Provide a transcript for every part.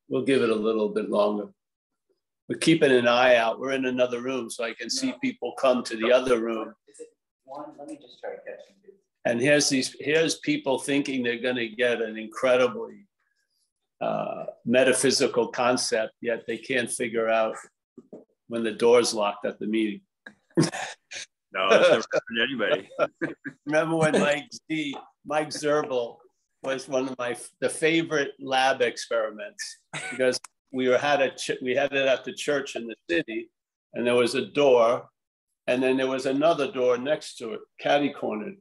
we'll give it a little bit longer. We're keeping an eye out. We're in another room, so I can see people come to the other room. Is it one? Let me just try to catch them. And here's people thinking they're going to get an incredibly metaphysical concept, yet they can't figure out when the door's locked at the meeting. No, that's never happened to anybody. Remember when Mike Zerbel was one of the favorite lab experiments, because we had it at the church in the city, and there was a door, and then there was another door next to it, catty-cornered.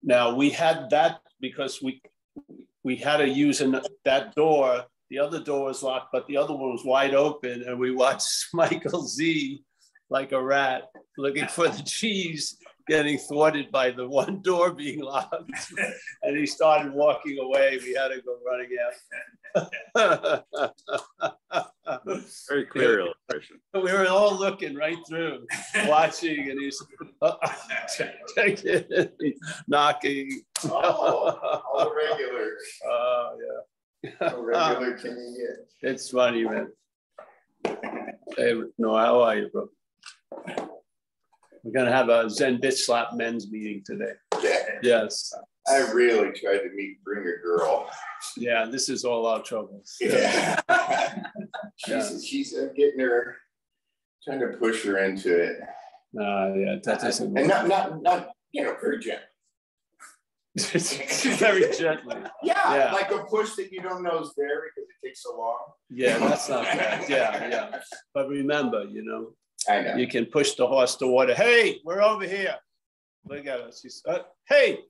Now we had that because we had to use that door. The other door was locked, but the other one was wide open, and we watched Michael Z like a rat looking for the cheese, getting thwarted by the one door being locked, and he started walking away. We had to go running out. Very clear illustration. We were all looking right through, watching, and he's knocking. All the regulars. Oh, yeah. How regular can you get? It's funny, man. Hey, no, how are you, bro? We're going to have a Zen Bitch Slap men's meeting today. Yeah. Yes. I really tried to bring a girl. Yeah, this is all our troubles. Yeah. She's getting her, trying to push her into it. Yeah, that doesn't work. And not very gently. Very gently. Yeah, like a push that you don't know is there because it takes so long. Yeah, that's not bad. Yeah. But remember, I know. You can push the horse to water. Hey, we're over here. Look at us. She's, hey,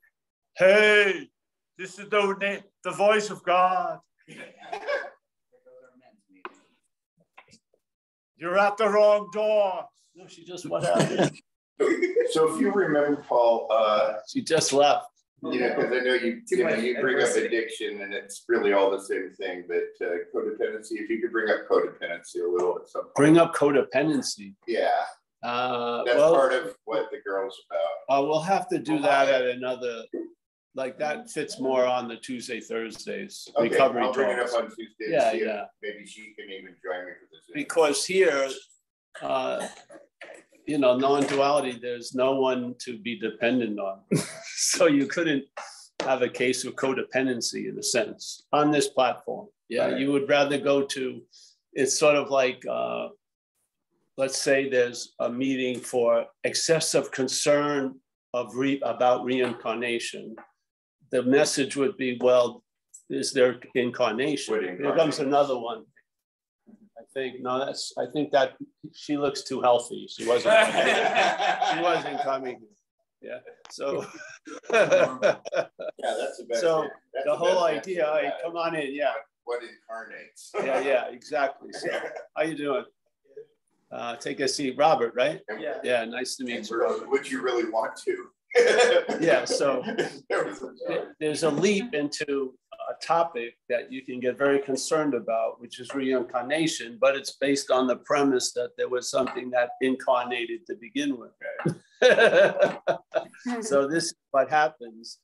this is the voice of God. You're at the wrong door. No, she just went out. So if you remember, Paul, she just left. Because I know you bring up addiction, and it's really all the same thing. But codependency, if you could bring up codependency a little at some point. Bring up codependency. Yeah. That's part of what the girl's about. We'll have to do that at another. Like that fits more on the Tuesday, Thursdays. Okay, recovery I'll bring talks. it up on Tuesday. Yeah. Maybe she can even join me for this. Because here, non-duality, there's no one to be dependent on. So you couldn't have a case of codependency in a sense on this platform. Yeah, right. You would rather go to, it's sort of like, let's say there's a meeting for excessive concern about reincarnation. The message would be, well, is there incarnation? Here comes another one. I think that she looks too healthy. She wasn't coming. Yeah. So yeah, that's the best. So the whole idea, come on in, yeah. What incarnates. Yeah, exactly. So how you doing? Take a seat, Robert, right? Yeah. Yeah, nice to meet you. Would you really want to? Yeah, so there's a leap into a topic that you can get very concerned about, which is reincarnation, but it's based on the premise that there was something that incarnated to begin with. So this is what happens.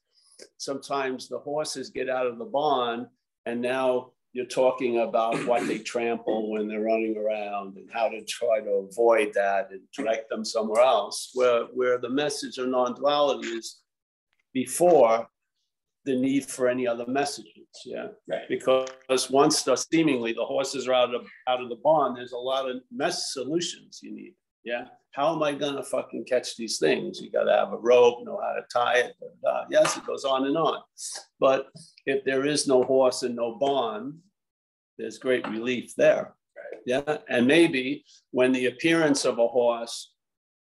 Sometimes the horses get out of the barn, and now you're talking about what they trample when they're running around and how to try to avoid that and direct them somewhere else, where the message of non-duality is before the need for any other messages. Yeah, right. Because once seemingly the horses are out of the barn, there's a lot of solutions you need. Yeah, how am I gonna fucking catch these things? You got to have a rope, know how to tie it. Yes, it goes on and on. But if there is no horse and no barn, there's great relief there. Right. Yeah, and maybe when the appearance of a horse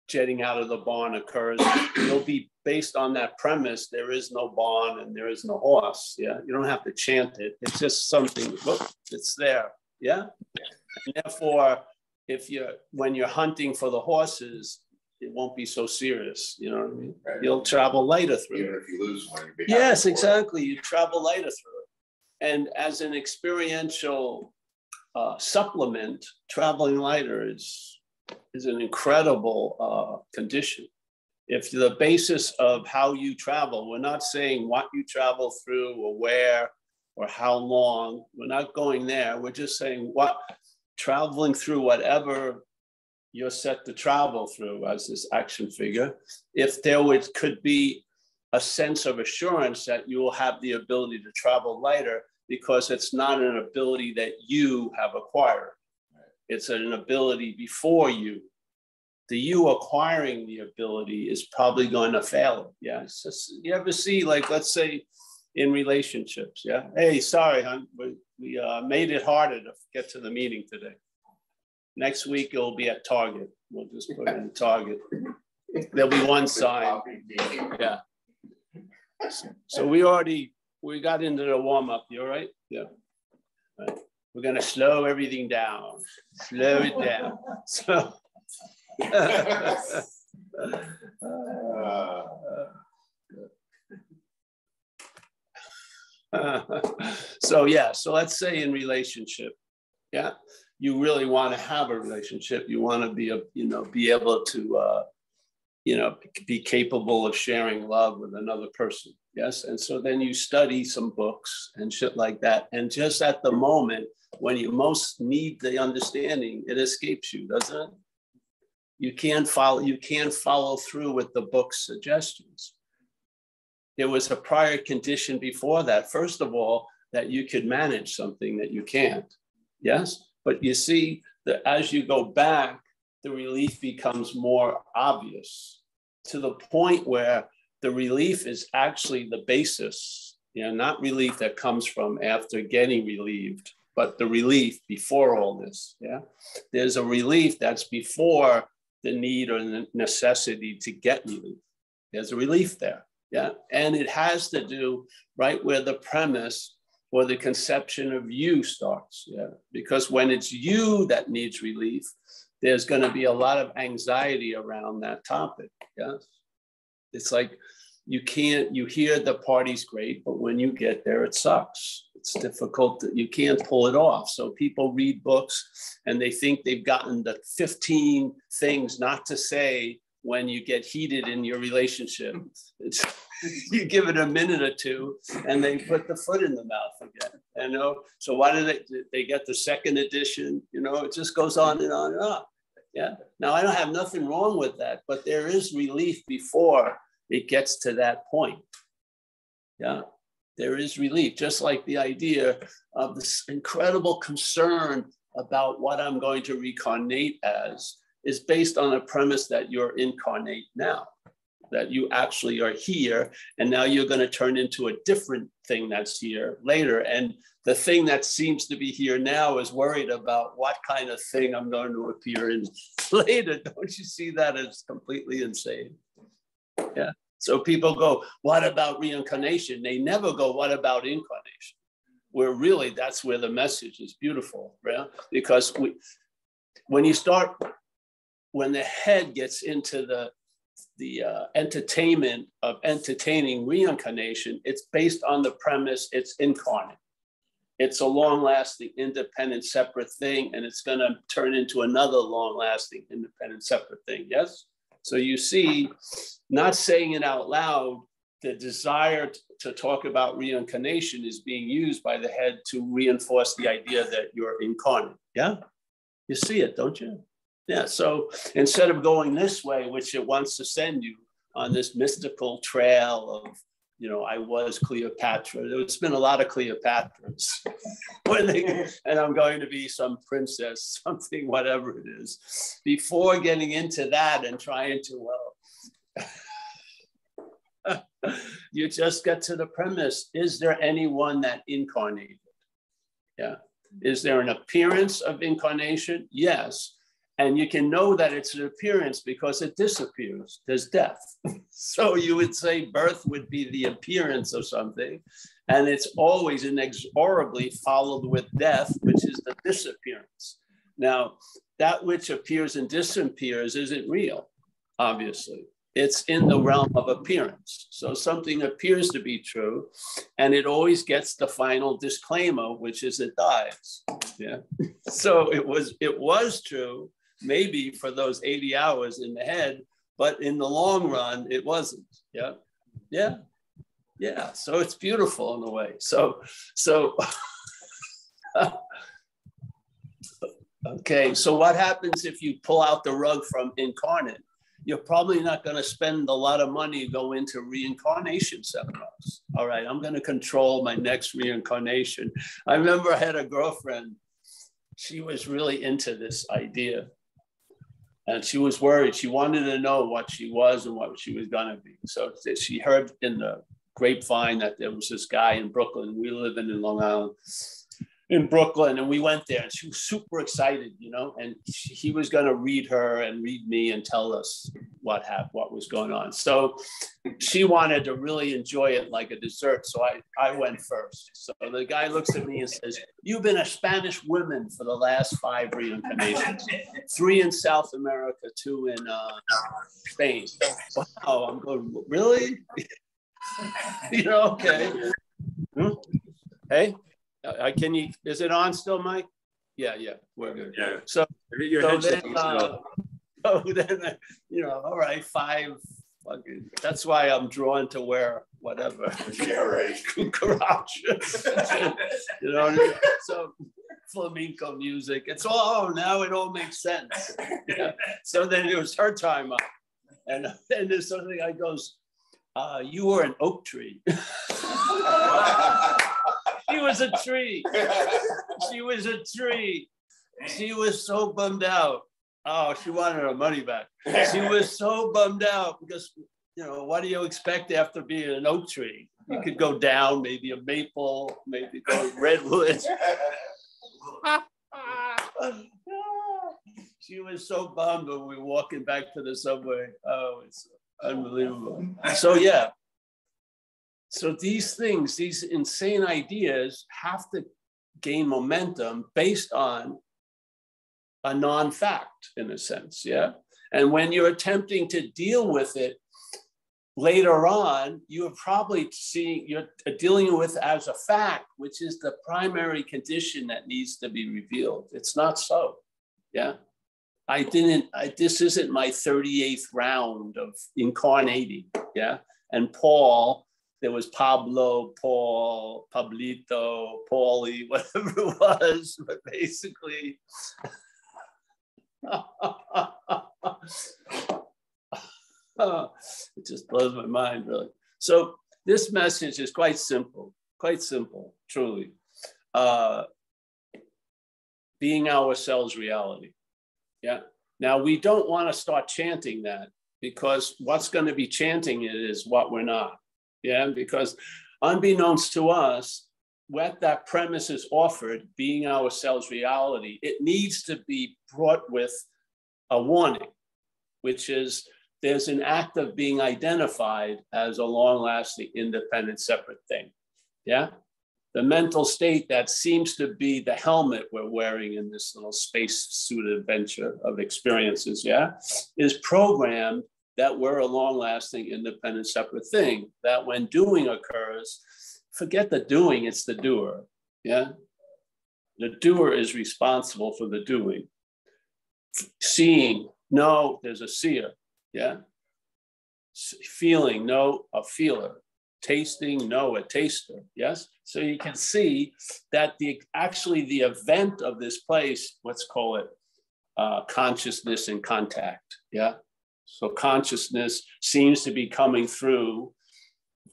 jetting out of the barn occurs, it'll be based on that premise. There is no barn and there is no horse. Yeah, you don't have to chant it. It's just something. Look, it's there. Yeah, and therefore, when you're hunting for the horses, it won't be so serious. You know what I mean? Right. You'll travel lighter through. Even if you lose one, you'll be yes, exactly. You travel lighter through it, and as an experiential supplement, traveling lighter is an incredible condition. If the basis of how you travel, we're not saying what you travel through or where, or how long. We're not going there. We're just saying what, traveling through whatever you're set to travel through as this action figure. If there could be a sense of assurance that you will have the ability to travel lighter, because it's not an ability that you have acquired. It's an ability before you. The you acquiring the ability is probably going to fail. Yeah. It's just, you ever see, like, let's say in relationships. Yeah. Hey, sorry, hon, we made it harder to get to the meeting today. Next week it'll be at Target. We'll just put it in Target. There'll be one sign. Yeah. So we got into the warm up. You all right? Yeah. Right. We're gonna slow everything down. Slow it down. So. So yeah, so let's say in relationship, yeah, you really want to have a relationship. You want to be be able to be capable of sharing love with another person. Yes, and so then you study some books and shit like that, and just at the moment when you most need the understanding, it escapes you, doesn't it? You can't follow through with the book's suggestions. There was a prior condition before that. First of all, that you could manage something that you can't. Yes, but you see that as you go back, the relief becomes more obvious to the point where the relief is actually the basis, not relief that comes from after getting relieved, but the relief before all this. Yeah, there's a relief that's before the need or the necessity to get relief. There's a relief there. Yeah, and it has to do right where the premise or the conception of you starts. Yeah, because when it's you that needs relief, there's going to be a lot of anxiety around that topic. Yes, it's like you hear the party's great, but when you get there, it sucks. It's difficult. You can't pull it off. So people read books and they think they've gotten the 15 things not to say when you get heated in your relationship. You give it a minute or two and they put the foot in the mouth again. So why do they get the second edition? It just goes on and on and on. Yeah. Now I don't have nothing wrong with that, but there is relief before it gets to that point. Yeah. There is relief, just like the idea of this incredible concern about what I'm going to reincarnate as is based on a premise that you're incarnate now, that you actually are here, and now you're going to turn into a different thing that's here later. And the thing that seems to be here now is worried about what kind of thing I'm going to appear in later. Don't you see that as completely insane? Yeah. So people go, what about reincarnation? They never go, what about incarnation? Where really that's where the message is beautiful, right? Because when the head gets into the entertainment of entertaining reincarnation, it's based on the premise it's incarnate. It's a long-lasting, independent, separate thing, and it's going to turn into another long-lasting, independent, separate thing. Yes? So you see, not saying it out loud, the desire to talk about reincarnation is being used by the head to reinforce the idea that you're incarnate. Yeah? You see it, don't you? Yeah, so instead of going this way, which it wants to send you on this mystical trail of, I was Cleopatra. There's been a lot of Cleopatras. And I'm going to be some princess, something, whatever it is. Before getting into that and trying to, you just get to the premise. Is there anyone that incarnated? Yeah. Is there an appearance of incarnation? Yes. And you can know that it's an appearance because it disappears. There's death. So you would say birth would be the appearance of something. And it's always inexorably followed with death, which is the disappearance. Now, that which appears and disappears isn't real, obviously. It's in the realm of appearance. So something appears to be true, and it always gets the final disclaimer, which is it dies. Yeah. So it was true, maybe for those 80 hours in the head, but in the long run, it wasn't. Yeah. Yeah. Yeah, so it's beautiful in a way. So okay, so what happens if you pull out the rug from incarnate? You're probably not going to spend a lot of money to go into reincarnation seminars. All right, I'm going to control my next reincarnation. I remember I had a girlfriend. She was really into this idea. And she was worried. She wanted to know what she was and what she was going to be. So she heard in the grapevine that there was this guy in Brooklyn. We live in Long Island, in Brooklyn, and we went there, and she was super excited, you know, and he was going to read her and read me and tell us what was going on. So she wanted to really enjoy it like a dessert. So I went first. So the guy looks at me and says, "You've been a Spanish woman for the last 5 reincarnations, 3 in South America, 2 in Spain." Wow, I'm going, really? You know, okay. Hey. Can you? Is it on still, Mike? Yeah, we're good. Yeah. So then, you know, all right, 5. That's why I'm drawn to wear whatever. Yeah, right. Garage. You know what I mean? So flamenco music. It's all. Oh, now it all makes sense. Yeah. So then it was her time up, and there's something I goes, "You were an oak tree." She was a tree. She was a tree. She was so bummed out. Oh, she wanted her money back. She was so bummed out because, you know, what do you expect after being an oak tree? You could go down, maybe a maple, maybe go redwood. She was so bummed when we were walking back to the subway. Oh, it's unbelievable. So, yeah. So these things, these insane ideas have to gain momentum based on a non-fact, in a sense, yeah? And when you're attempting to deal with it later on, you're probably you're dealing with as a fact, which is the primary condition that needs to be revealed. It's not so, yeah? This isn't my 38th round of incarnating, yeah? And Paul, there was Pablo, Paul, Pablito, Paulie, whatever it was, but basically, it just blows my mind, really. So this message is quite simple, truly. Being ourselves reality, yeah? Now, we don't want to start chanting that because what's going to be chanting it is what we're not. Yeah, because unbeknownst to us, what that premise is offered, being ourselves reality, it needs to be brought with a warning, which is there's an act of being identified as a long-lasting, independent, separate thing. Yeah, the mental state that seems to be the helmet we're wearing in this little space suit adventure of experiences, yeah, is programmed that we're a long-lasting, independent, separate thing, that when doing occurs, forget the doing, it's the doer, yeah? The doer is responsible for the doing. Seeing, no, there's a seer, yeah? Feeling, no, a feeler. Tasting, no, a taster, yes? So you can see that actually the event of this place, let's call it consciousness in contact, yeah? So consciousness seems to be coming through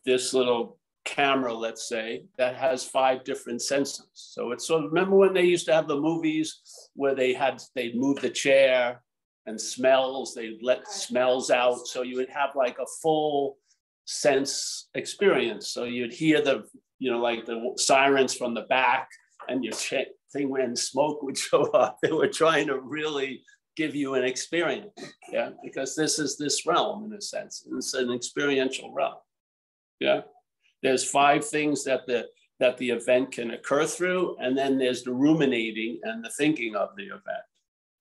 this little camera, let's say, that has 5 different senses. So it's sort of, remember when they used to have the movies where they'd move the chair and smells, they'd let smells out. So you would have like a full sense experience. So you'd hear the, you know, like the sirens from the back and your thing when smoke would show up. They were trying to really give you an experience, yeah, because this is this realm in a sense. It's an experiential realm, yeah. There's 5 things that the event can occur through, and then there's the ruminating and the thinking of the event,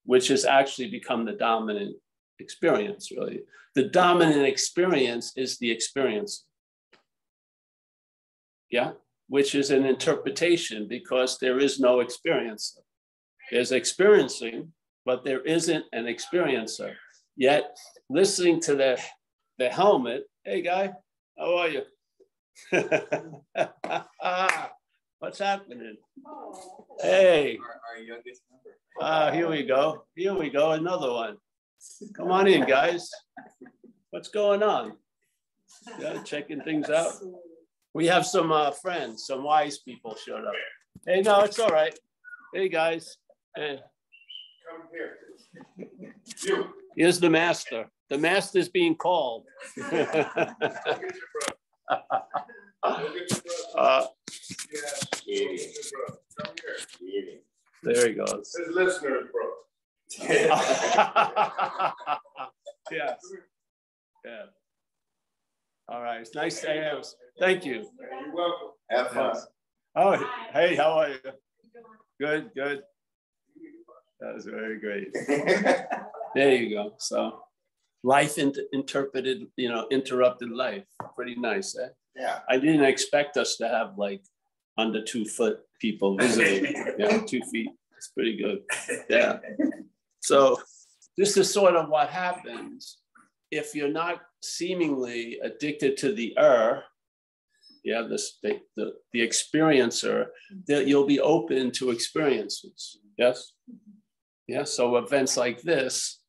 which has actually become the dominant experience, really. The dominant experience is the experience, yeah, which is an interpretation because there is no experiencer. There's experiencing, but there isn't an experiencer. Yet listening to the helmet, hey guy, how are you? What's happening? Hey. Our youngest member. Here we go. Here we go. Another one. Come on in, guys. What's going on? Yeah, checking things out. We have some friends, some wise people showed up. Hey, no, it's all right. Hey, guys. Hey. Come here. You. Here's the master. The master's being called. There he goes. His listeners, bro. Yes. Yeah. All right. It's nice to have. Thank you. You're welcome. Have fun. Yes. Oh, hey, how are you? Good, good. That was very great. There you go. So life interpreted, interrupted life. Pretty nice, eh? Yeah. I didn't expect us to have like under 2 foot people visiting. Yeah, 2 feet. It's pretty good. Yeah. So this is sort of what happens if you're not seemingly addicted to the yeah, the experiencer, that you'll be open to experiences. Yes. Yeah. So events like this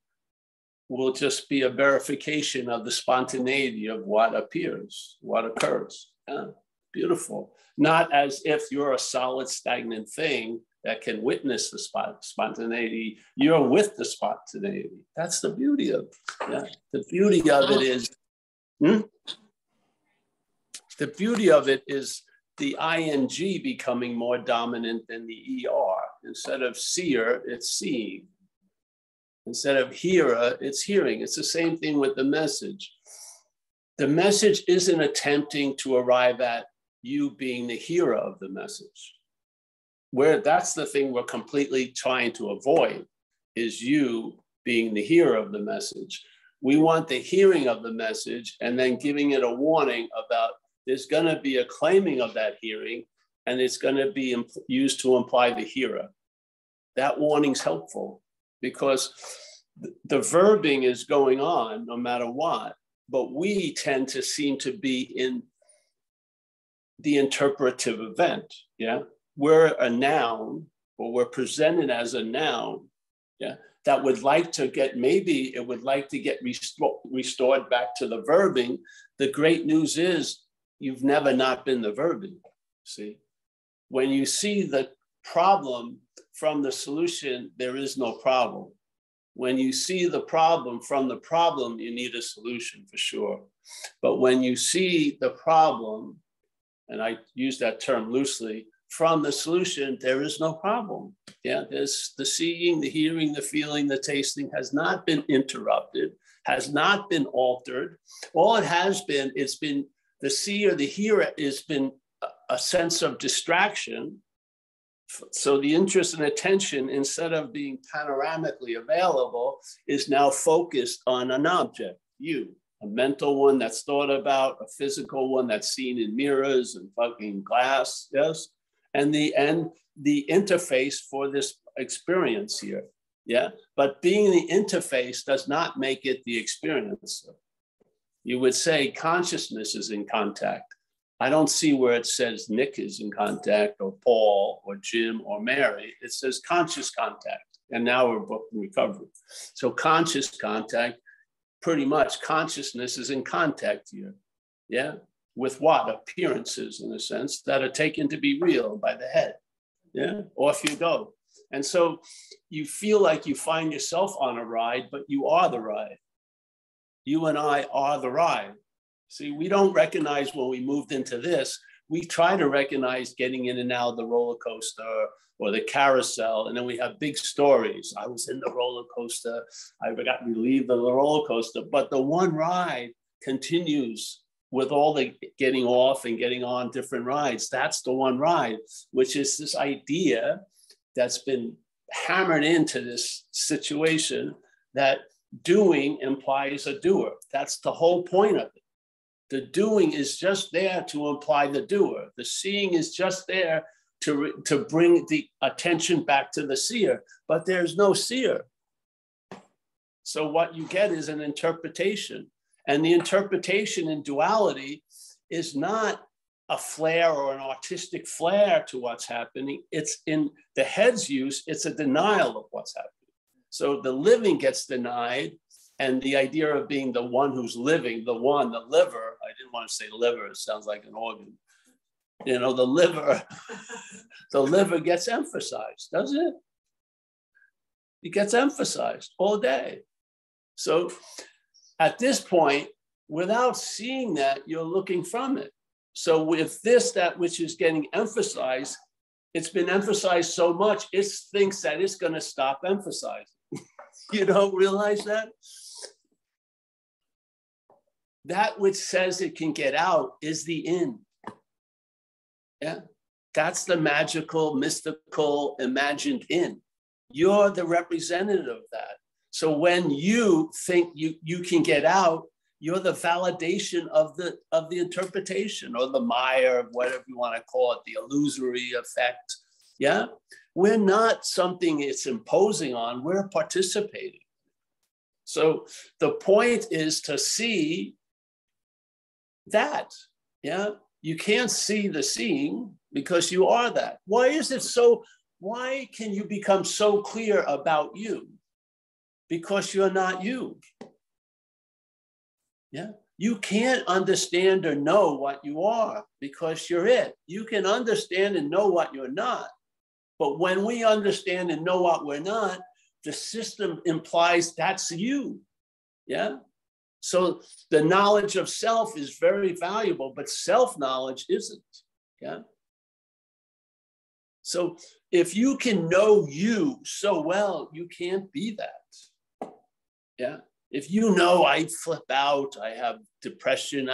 will just be a verification of the spontaneity of what appears, what occurs. Yeah. Beautiful. Not as if you're a solid, stagnant thing that can witness the spontaneity. You're with the spontaneity. That's the beauty of it. Yeah. The beauty of it is, the beauty of it is the ing becoming more dominant than the er. Instead of seer, it's seeing. Instead of hearer, it's hearing. It's the same thing with the message. The message isn't attempting to arrive at you being the hearer of the message. That's the thing we're completely trying to avoid, is you being the hearer of the message. We want the hearing of the message and then giving it a warning about there's going to be a claiming of that hearing, and it's going to be used to imply the hearer. That warning's helpful because the verbing is going on no matter what, but we tend to seem to be in the interpretive event. Yeah. We're a noun, or we're presented as a noun. Yeah. That would like to get, maybe it would like to get restored back to the verbing. The great news is you've never not been the verbing. See, when you see the problem from the solution, there is no problem. When you see the problem from the problem, you need a solution for sure. But when you see the problem, and I use that term loosely, from the solution, there is no problem. Yeah, there's the seeing, the hearing, the feeling, the tasting has not been interrupted, has not been altered. All it has been, it's been the seer, the hearer has been a sense of distraction. So the interest and attention, instead of being panoramically available, is now focused on an object, you, a mental one that's thought about, a physical one that's seen in mirrors and fucking glass, yes? And the interface for this experience here, yeah? But being the interface does not make it the experiencer. You would say consciousness is in contact. I don't see where it says Nick is in contact, or Paul, or Jim, or Mary. It says conscious contact. And now we're booked in recovery. So conscious contact, pretty much consciousness is in contact here. Yeah. With what? Appearances, in a sense, that are taken to be real by the head. Yeah. Off you go. And so you feel like you find yourself on a ride, but you are the ride. You and I are the ride. See, we don't recognize when we moved into this, we try to recognize getting in and out of the roller coaster or the carousel. And then we have big stories. I was in the roller coaster. I got relieved of the roller coaster. But the one ride continues with all the getting off and getting on different rides. That's the one ride, which is this idea that's been hammered into this situation that doing implies a doer. That's the whole point of it. The doing is just there to imply the doer. The seeing is just there to bring the attention back to the seer, but there's no seer. So what you get is an interpretation. And the interpretation in duality is not a flair or an artistic flair to what's happening. It's in the head's use, it's a denial of what's happening. So the living gets denied, and the idea of being the one who's living, the liver, I didn't want to say liver, it sounds like an organ. You know, the liver gets emphasized, doesn't it? It gets emphasized all day. So at this point, without seeing that, you're looking from it. So with this, that which is getting emphasized, it's been emphasized so much, it thinks that it's going to stop emphasizing. You don't realize that? That which says it can get out is the in. Yeah, that's the magical, mystical, imagined in. You're the representative of that. So when you think you can get out, you're the validation of the interpretation, or the Maya, whatever you want to call it, the illusory effect. Yeah, we're not something it's imposing on, we're participating. So the point is to see that. Yeah, you can't see the seeing because you are that. Why is it so? Why can you become so clear about you? Because you're not you. Yeah, you can't understand or know what you are because you're it. You can understand and know what you're not. But when we understand and know what we're not, the system implies that's you. Yeah. So the knowledge of self is very valuable, but self-knowledge isn't. Yeah. So if you can know you so well, you can't be that. Yeah. If you know I flip out, I have depression,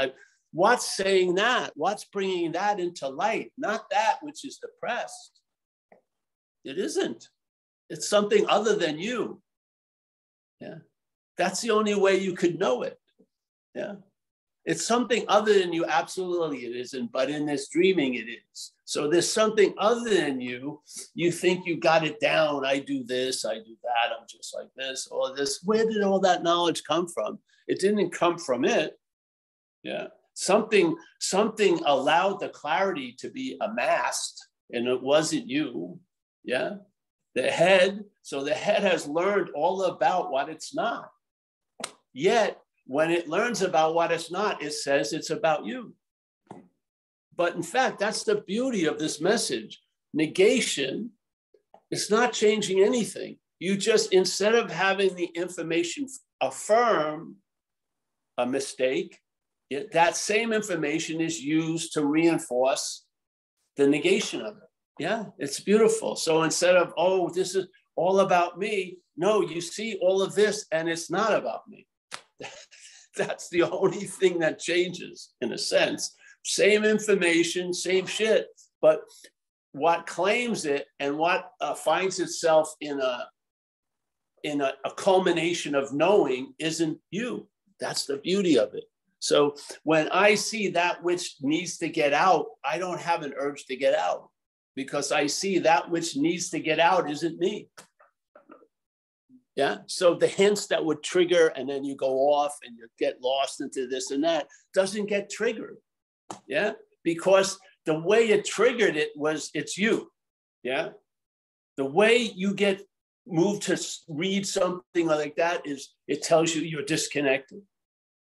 what's saying that? What's bringing that into light? Not that which is depressed. It isn't. It's something other than you. Yeah. That's the only way you could know it. Yeah. It's something other than you. Absolutely it isn't. But in this dreaming, it is. So there's something other than you. You think you got it down. I do this, I do that. I'm just like this or this. Where did all that knowledge come from? It didn't come from it. Yeah. Something allowed the clarity to be amassed, and it wasn't you. Yeah. The head. So the head has learned all about what it's not. Yet, when it learns about what it's not, it says it's about you. But in fact, that's the beauty of this message. Negation is not changing anything. You just, instead of having the information affirm a mistake, that same information is used to reinforce the negation of it. Yeah, it's beautiful. So instead of, oh, this is all about me, no, you see all of this and it's not about me. That's the only thing that changes, in a sense. Same information, same shit, but what claims it and what finds itself in a culmination of knowing isn't you. That's the beauty of it. So when I see that which needs to get out, I don't have an urge to get out because I see that which needs to get out isn't me. Yeah. So the hints that would trigger and then you go off and you get lost into this and that doesn't get triggered. Yeah. Because the way it triggered it was it's you. Yeah. The way you get moved to read something like that is it tells you you're disconnected.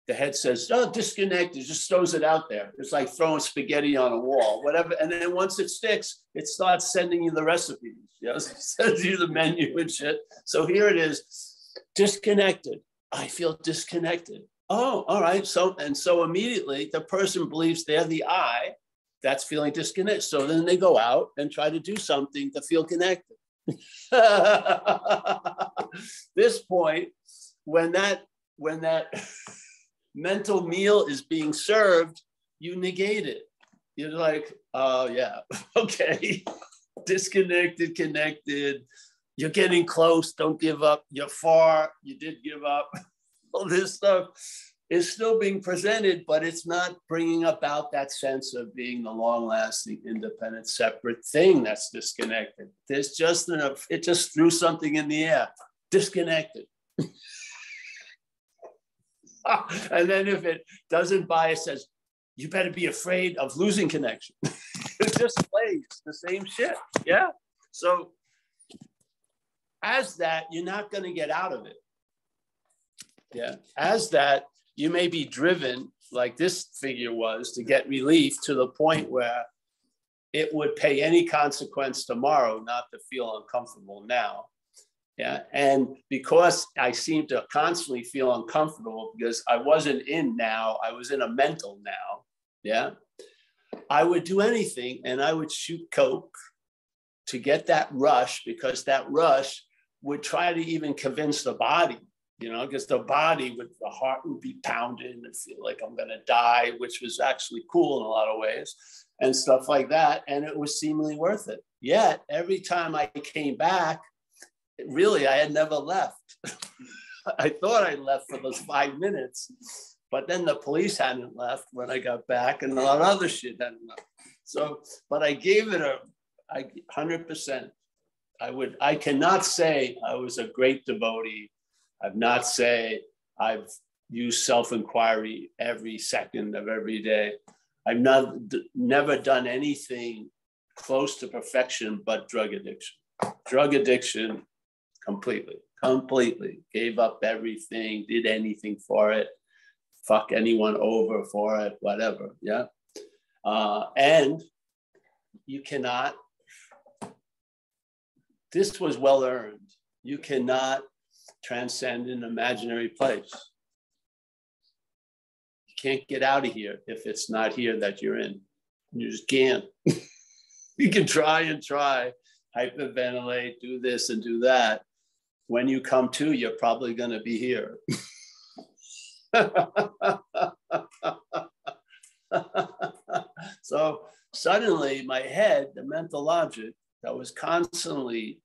The head says, oh, disconnected, just throws it out there. It's like throwing spaghetti on a wall, whatever. And then once it sticks, it starts sending you the recipes. You know, it sends you the menu and shit. So here it is, disconnected. I feel disconnected. Oh, all right. So immediately the person believes they're the I that's feeling disconnected. So then they go out and try to do something to feel connected. This point, when that mental meal is being served, you negate it. You're like, oh yeah, okay. Disconnected, connected. You're getting close, don't give up. You're far, you did give up. All this stuff is still being presented, but it's not bringing about that sense of being the long-lasting, independent, separate thing that's disconnected. There's just enough, it just threw something in the air, disconnected. And then if it doesn't buy, it says, you better be afraid of losing connection. It just plays the same shit. Yeah. So as that, you're not going to get out of it. Yeah. As that, you may be driven, like this figure was, to get relief to the point where it would pay any consequence tomorrow not to feel uncomfortable now. Yeah. And because I seem to constantly feel uncomfortable because I wasn't in now, I was in a mental now. Yeah. I would do anything, and I would shoot coke to get that rush, because that rush would try to even convince the body, you know, because the heart would be pounding and feel like I'm going to die, which was actually cool in a lot of ways and stuff like that. And it was seemingly worth it. Yet every time I came back, really, I had never left. I thought I left for those 5 minutes, but then the police hadn't left when I got back, and a lot of other shit hadn't left. So, but I gave it 100%. I cannot say I was a great devotee. I've not say I've used self-inquiry every second of every day. I've never done anything close to perfection but drug addiction. Drug addiction, completely gave up everything, did anything for it, fuck anyone over for it, whatever. Yeah. And you cannot, this was well earned. You cannot transcend an imaginary place. You can't get out of here if it's not here that you're in. You just can't. You can try and try, hyperventilate, do this and do that. When you come to, you're probably going to be here. So suddenly my head, the mental logic that was constantly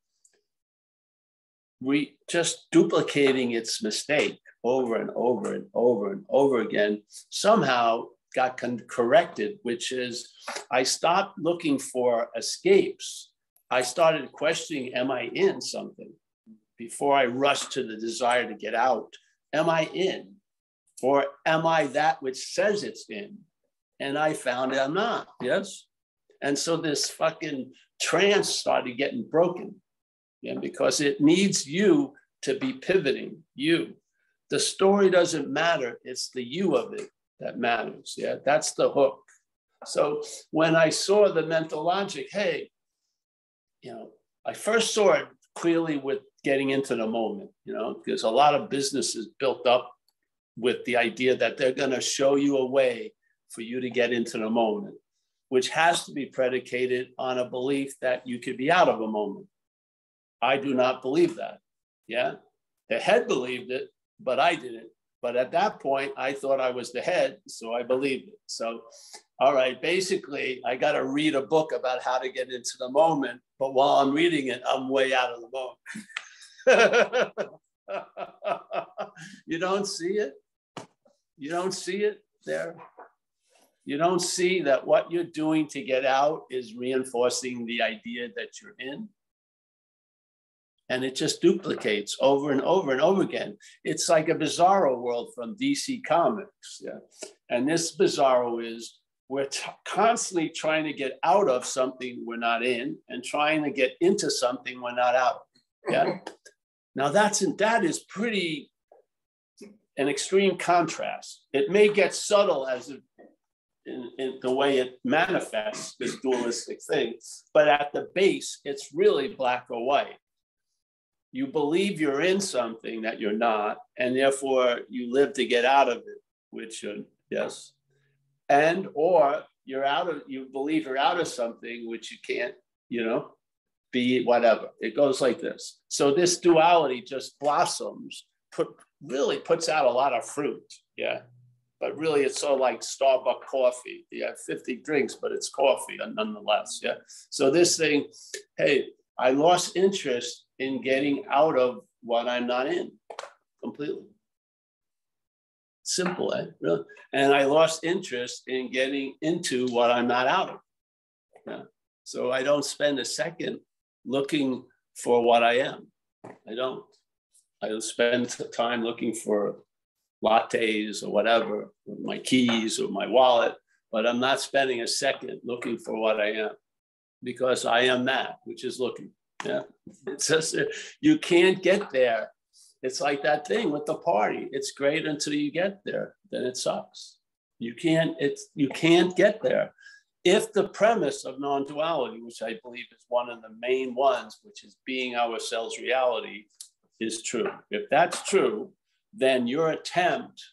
just duplicating its mistake over and over and over and over again, somehow got corrected, which is I stopped looking for escapes. I started questioning, am I in something? Before I rushed to the desire to get out, am I in? Or am I that which says it's in? And I found I'm not, yes? And so this fucking trance started getting broken, yeah, because it needs you to be pivoting, you. The story doesn't matter, it's the you of it that matters, yeah? That's the hook. So when I saw the mental logic, hey, you know, I first saw it clearly with getting into the moment, you know, because a lot of businesses built up with the idea that they're going to show you a way for you to get into the moment, which has to be predicated on a belief that you could be out of a moment. I do not believe that. Yeah. The head believed it, but I didn't. But at that point, I thought I was the head, so I believed it. So, all right, basically, I got to read a book about how to get into the moment, but while I'm reading it, I'm way out of the moment. You don't see it? You don't see it there? You don't see that what you're doing to get out is reinforcing the idea that you're in? And it just duplicates over and over and over again. It's like a bizarro world from DC Comics. Yeah. And this bizarro is we're constantly trying to get out of something we're not in and trying to get into something we're not out of. Yeah. Now that is pretty an extreme contrast. It may get subtle as in the way it manifests this dualistic thing, but at the base, it's really black or white. You believe you're in something that you're not, and therefore you live to get out of it, which yes, and or you believe you're out of something which you can't, you know, be whatever. It goes like this. So this duality just blossoms, really puts out a lot of fruit, yeah. But really, it's sort of like Starbucks coffee. You have 50 drinks, but it's coffee nonetheless, yeah. So this thing, hey, I lost interest in getting out of what I'm not in completely. Simple, eh? Really. And I lost interest in getting into what I'm not out of. Yeah. So I don't spend a second looking for what I am. I don't. I spend time looking for lattes or whatever, with my keys or my wallet, but I'm not spending a second looking for what I am, because I am that which is looking. Yeah, it's just, you can't get there. It's like that thing with the party. It's great until you get there, then it sucks. You can't get there. If the premise of non-duality, which I believe is one of the main ones, which is being ourselves reality, is true. If that's true, then your attempt,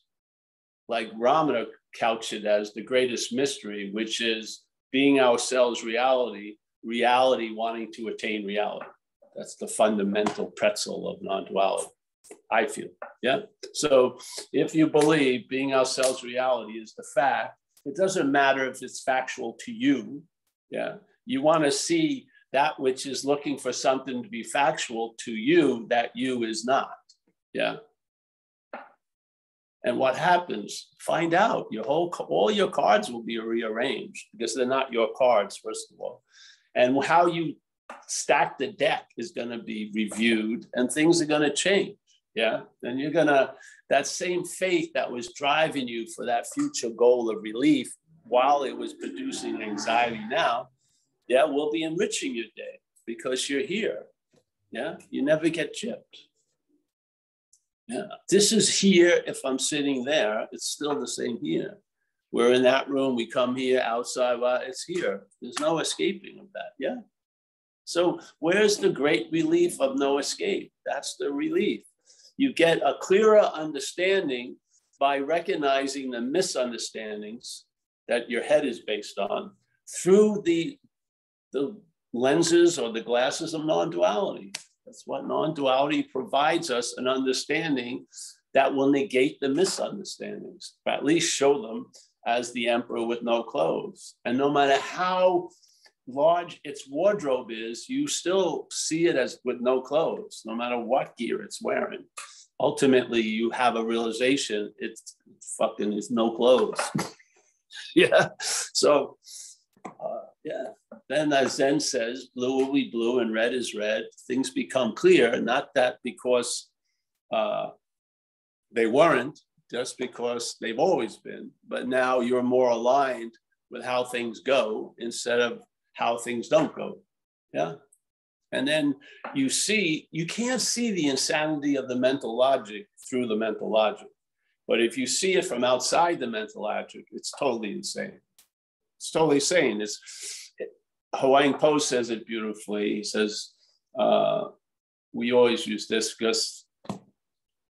like Ramana couched it as the greatest mystery, which is being ourselves reality, reality wanting to attain reality. That's the fundamental pretzel of non-duality, I feel. Yeah. So if you believe being ourselves reality is the fact, it doesn't matter if it's factual to you. Yeah. You want to see that which is looking for something to be factual to you, that you is not. Yeah. And what happens? Find out. All your cards will be rearranged, because they're not your cards, first of all. And how you stack the deck is going to be reviewed, and things are going to change. Yeah. And you're going to, that same faith that was driving you for that future goal of relief while it was producing anxiety now, yeah, will be enriching your day, because you're here. Yeah. You never get chipped. Yeah. This is here. If I'm sitting there, it's still the same here. We're in that room. We come here outside. Well, it's here. There's no escaping of that. Yeah. So where's the great relief of no escape? That's the relief. You get a clearer understanding by recognizing the misunderstandings that your head is based on through the lenses or the glasses of non-duality. That's what non-duality provides us, an understanding that will negate the misunderstandings, or at least show them as the emperor with no clothes. And no matter how large its wardrobe is, you still see it as with no clothes, no matter what gear it's wearing. Ultimately, you have a realization it's no clothes. Yeah. So, yeah. Then as Zen says, blue will be blue and red is red. Things become clear, not that because they weren't, just because they've always been. But now you're more aligned with how things go instead of how things don't go. Yeah. And then you can't see the insanity of the mental logic through the mental logic. But if you see it from outside the mental logic, it's totally insane. It's totally insane. Hawaiian Po says it beautifully. He says, we always use this because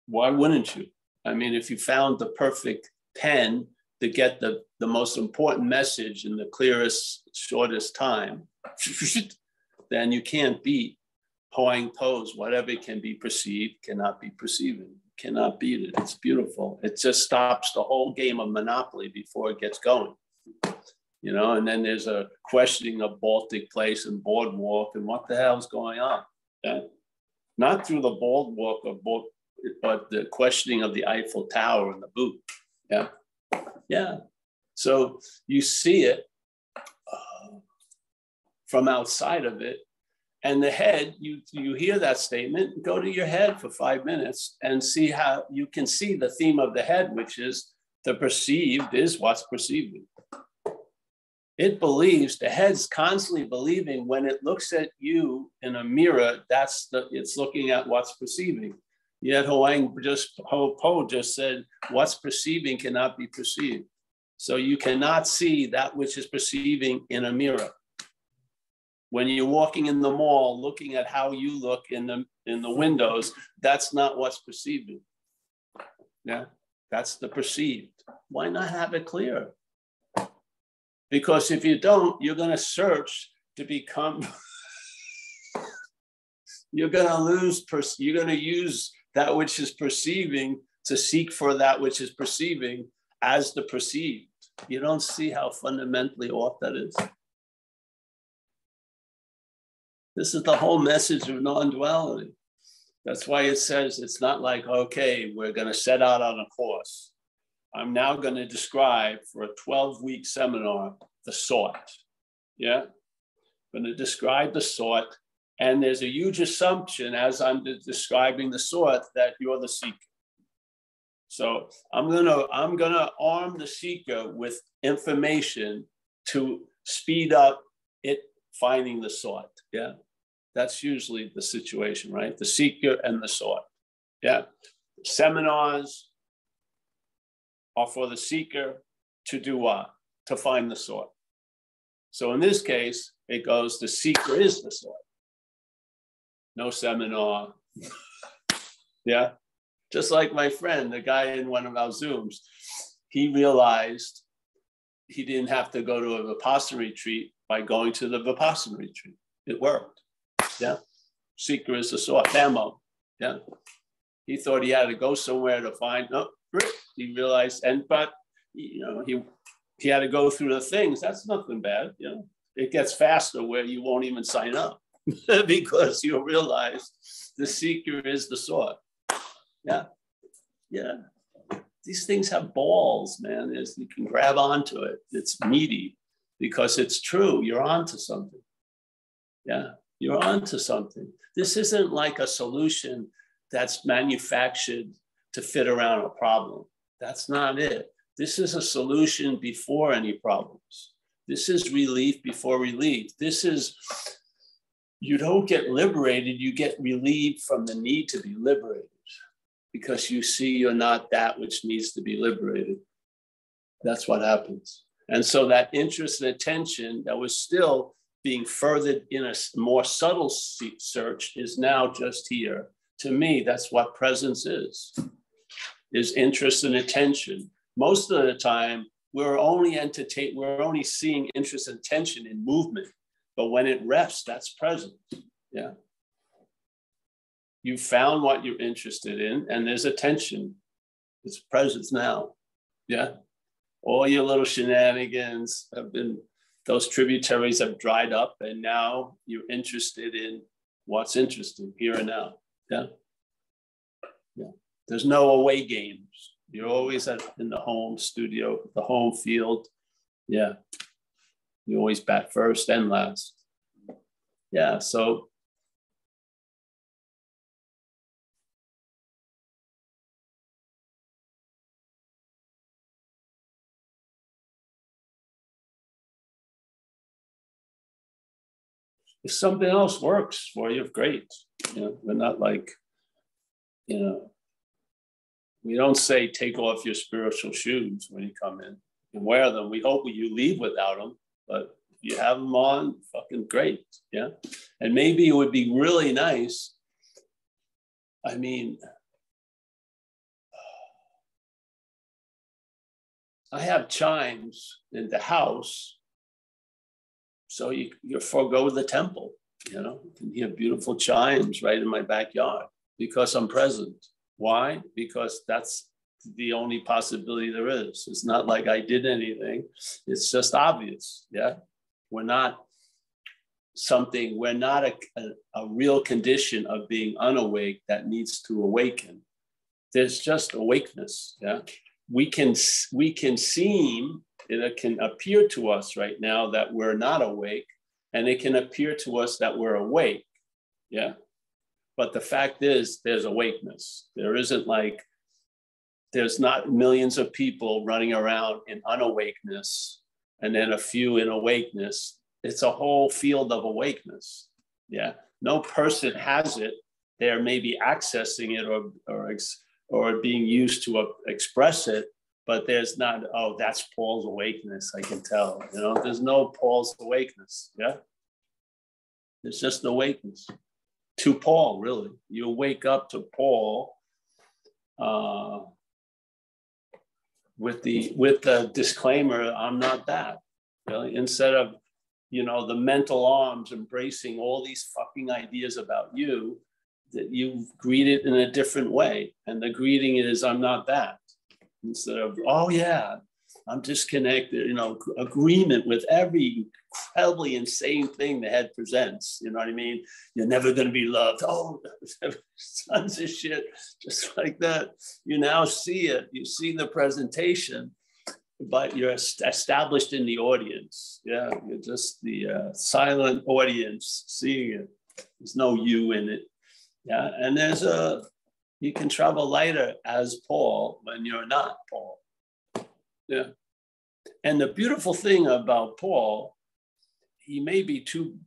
why wouldn't you? I mean, if you found the perfect pen to get the most important message in the clearest, shortest time, then you can't beat Hawaiian Po's whatever can be perceived cannot be perceiving. Cannot beat it. It's beautiful. It just stops the whole game of Monopoly before it gets going. You know, and then there's a questioning of Baltic Place and Boardwalk and what the hell's going on. Yeah? Not through the Boardwalk but the questioning of the Eiffel Tower and the boot. Yeah. Yeah. So you see it from outside of it. And the head, you hear that statement, go to your head for 5 minutes and see how you can see the theme of the head, which is the perceived is what's perceiving. It believes, the head's constantly believing when it looks at you in a mirror, it's looking at what's perceiving. Yet Po just said, what's perceiving cannot be perceived. So you cannot see that which is perceiving in a mirror. When you're walking in the mall, looking at how you look in the windows, that's not what's perceiving. Yeah, that's the perceived. Why not have it clear? Because if you don't, you're going to search to become. You're going to use that which is perceiving to seek for that which is perceiving as the perceived. You don't see how fundamentally off that is. This is the whole message of non-duality. That's why it says it's not like, okay, we're going to set out on a course. I'm now going to describe for a 12-week seminar the sort. Yeah? I'm going to describe the sort. And there's a huge assumption as I'm describing the sort that you're the seeker. So I'm gonna arm the seeker with information to speed up it finding the sought. Yeah, that's usually the situation, right? The seeker and the sought. Yeah, seminars are for the seeker to do what? To find the sought. So in this case, it goes, the seeker is the sought. No seminar. Yeah. Just like my friend, the guy in one of our Zooms, he realized he didn't have to go to a Vipassana retreat by going to the Vipassana retreat. It worked. Yeah. Seeker is the sought. Demo. Yeah. He thought he had to go somewhere to find, no, he realized, but he had to go through the things. That's nothing bad. It gets faster where you won't even sign up because you realize the seeker is the sought. Yeah. Yeah. These things have balls, man. You can grab onto it. It's meaty because it's true. You're onto something. Yeah. You're onto something. This isn't like a solution that's manufactured to fit around a problem. That's not it. This is a solution before any problems. This is relief before relief. This is, you don't get liberated, you get relieved from the need to be liberated because you see you're not that which needs to be liberated. That's what happens. And so that interest and attention that was still being furthered in a more subtle search is now just here. To me, that's what presence is interest and attention. Most of the time, we're only seeing interest and attention in movement. But when it rests, that's presence. Yeah. You found what you're interested in, and there's attention. It's presence now. Yeah. All your little shenanigans those tributaries have dried up, and now you're interested in what's interesting here and now. Yeah. Yeah. There's no away games. You're always in the home studio, the home field. Yeah. You always bat first and last. Yeah. So if something else works for you, great. We're not like, we don't say take off your spiritual shoes when you come in and wear them. We hope you leave without them, but if you have them on, fucking great. Yeah. And maybe it would be really nice. I mean, I have chimes in the house, so you forego the temple. You can hear beautiful chimes right in my backyard because I'm present. Why? Because that's the only possibility there is. It's not like I did anything. It's just obvious. Yeah. We're not a real condition of being unawake that needs to awaken. There's just awakeness. Yeah. We can seem, it can appear to us right now that we're not awake, and it can appear to us that we're awake. Yeah. But the fact is, there's awakeness. There's not millions of people running around in unawakeness and then a few in awakeness. It's a whole field of awakeness. Yeah. No person has it. They're maybe accessing it or being used to express it, but there's not, that's Paul's awakeness, I can tell. There's no Paul's awakeness. Yeah. It's just awakeness. To Paul, really. You wake up to Paul with the disclaimer, I'm not that. Really. Instead of, the mental arms embracing all these fucking ideas about you, that you greet it in a different way. And the greeting is, I'm not that. Instead of, oh yeah, I'm disconnected, agreement with every incredibly insane thing the head presents. You know what I mean? You're never going to be loved. Oh, tons of shit, just like that. You now see it. You see the presentation, but you're established in the audience. Yeah, you're just the silent audience seeing it. There's no you in it. Yeah, and there's You can travel lighter as Paul when you're not Paul. Yeah. And the beautiful thing about Paul, he may be 2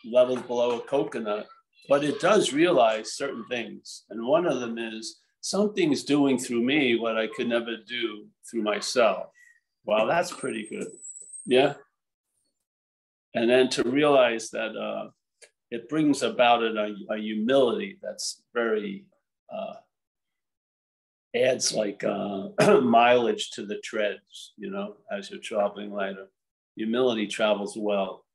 levels below a coconut, but it does realize certain things. And one of them is something's doing through me what I could never do through myself. Wow, that's pretty good. Yeah. And then to realize that it brings about a humility that's very, adds like mileage to the treads, you know, as you're traveling lighter. Humility travels well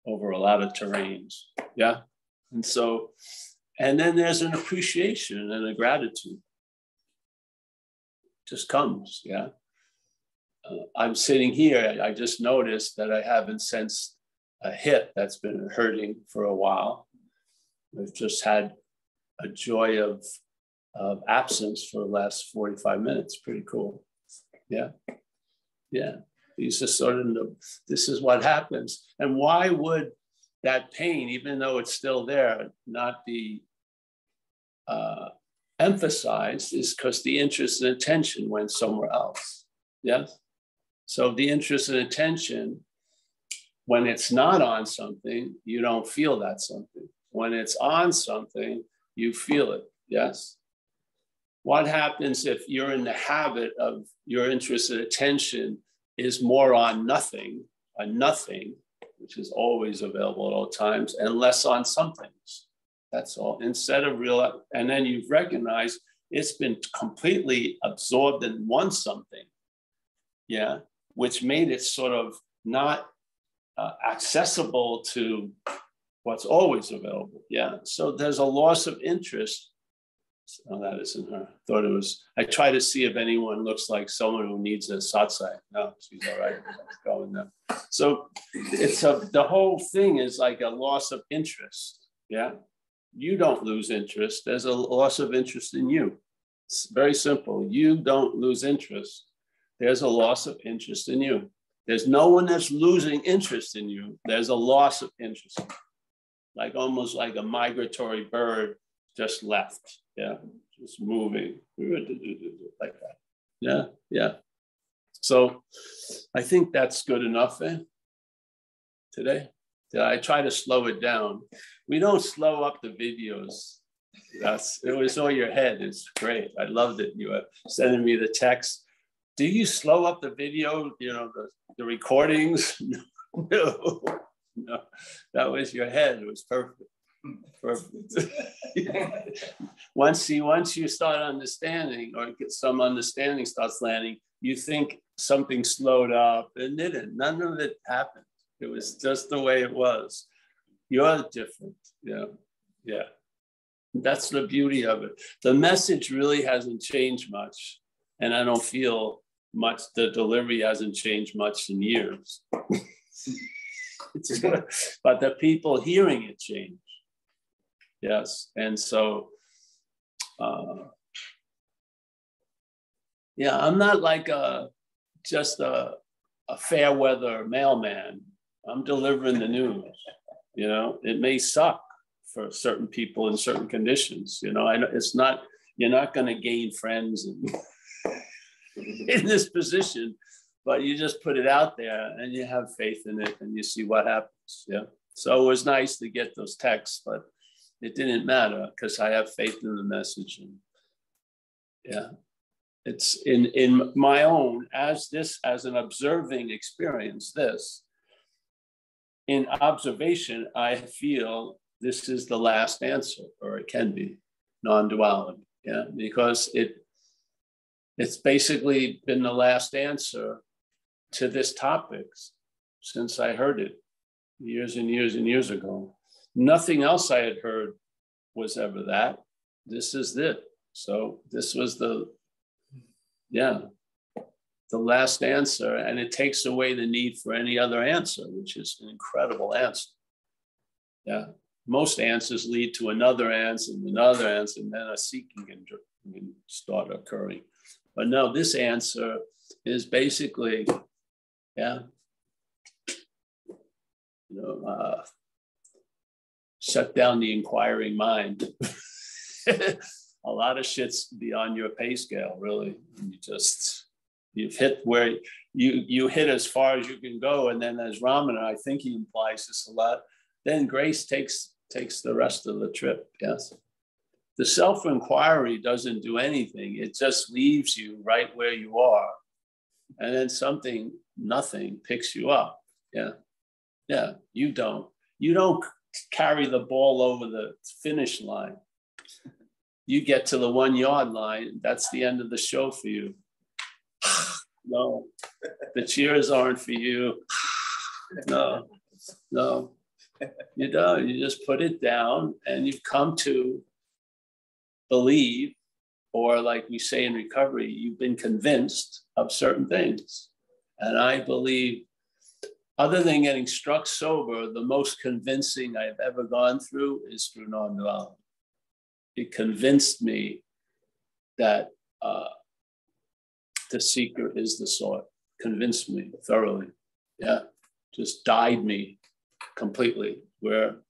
over a lot of terrains. Yeah. And so, and then there's an appreciation and a gratitude. Just comes. Yeah. I'm sitting here. I just noticed that I haven't sensed a hip that's been hurting for a while. We've just had a joy of absence for the last 45 minutes. Pretty cool. Yeah. Yeah. These are sort of, this is what happens. And why would that pain, even though it's still there, not be emphasized? Is because the interest and attention went somewhere else. Yes. So the interest and attention, when it's not on something, you don't feel that something. When it's on something, you feel it. Yes. What happens if you're in the habit of your interest and attention is more on nothing, which is always available at all times, and less on some things? That's all. Instead of real, and then you've recognized it's been completely absorbed in one something, yeah, which made it sort of not accessible to what's always available. Yeah. So there's a loss of interest. Oh, that isn't her. Thought it was. I try to see if anyone looks like someone who needs a satsai. No, she's all right. Going there. So it's the whole thing is like a loss of interest. Yeah. You don't lose interest. There's a loss of interest in you. It's very simple. You don't lose interest. There's a loss of interest in you. There's no one that's losing interest in you. There's a loss of interest. Like almost like a migratory bird just left. Yeah, just moving like that. Yeah, yeah. So I think that's good enough today. I try to slow it down. We don't slow up the videos. It was all your head. It's great. I loved it. You were sending me the text. Do you slow up the video? You know, the recordings? No, that was your head. It was perfect. Perfect. Once you start understanding, or get some understanding starts landing, you think something slowed up. It didn't. None of it happened. It was just the way it was. You're different. Yeah. Yeah. That's the beauty of it. The message really hasn't changed much. And I don't feel much, the delivery hasn't changed much in years. But the people hearing it change. Yes. And so, yeah, I'm not like just a fair weather mailman. I'm delivering the news. You know, it may suck for certain people in certain conditions. You know, it's not, you're not going to gain friends in this position, but you just put it out there and you have faith in it and you see what happens. Yeah. So it was nice to get those texts, but it didn't matter because I have faith in the message. And yeah, it's in my own, as an observing experience, in observation, I feel this is the last answer, or it can be non-duality. Yeah, because it's basically been the last answer to this topic since I heard it years and years and years ago. Nothing else I had heard was ever that. This is it. So this was the last answer, and it takes away the need for any other answer, which is an incredible answer. Yeah, most answers lead to another answer, and then a seeking can start occurring. But no, this answer is basically, shut down the inquiring mind. a lot of shit's beyond your pay scale, really. You've hit where you hit as far as you can go. And then as Ramana, I think he implies this a lot, then grace takes the rest of the trip. Yes. The self-inquiry doesn't do anything. It just leaves you right where you are. And then nothing picks you up. Yeah. Yeah. You don't carry the ball over the finish line. You get to the 1 yard line. That's the end of the show for you. No, the cheers aren't for you. No, you don't. You just put it down and you've come to believe, or like we say in recovery, you've been convinced of certain things. And I believe, other than getting struck sober, the most convincing I've ever gone through is through non-duality. It convinced me that the secret is the sword. Convinced me thoroughly. Yeah, just dyed me completely. Where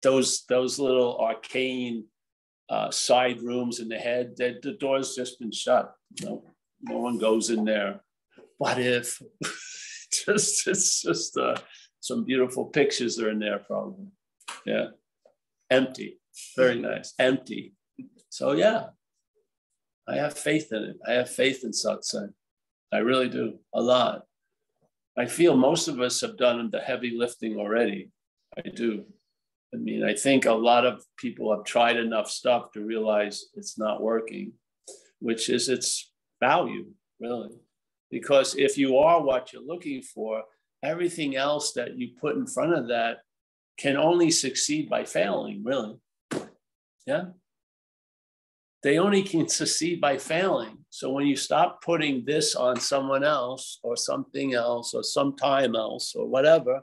those little arcane side rooms in the head, the door's just been shut. No one goes in there. What if? It's just some beautiful pictures are in there probably. Yeah, empty. Very nice. Empty. So yeah, I have faith in it. I have faith in satsang. I really do, a lot. I feel most of us have done the heavy lifting already. I do. I mean, I think a lot of people have tried enough stuff to realize it's not working, which is its value, really. Because if you are what you're looking for, everything else that you put in front of that can only succeed by failing, really. Yeah. They only can succeed by failing. So when you stop putting this on someone else or something else or sometime else or whatever,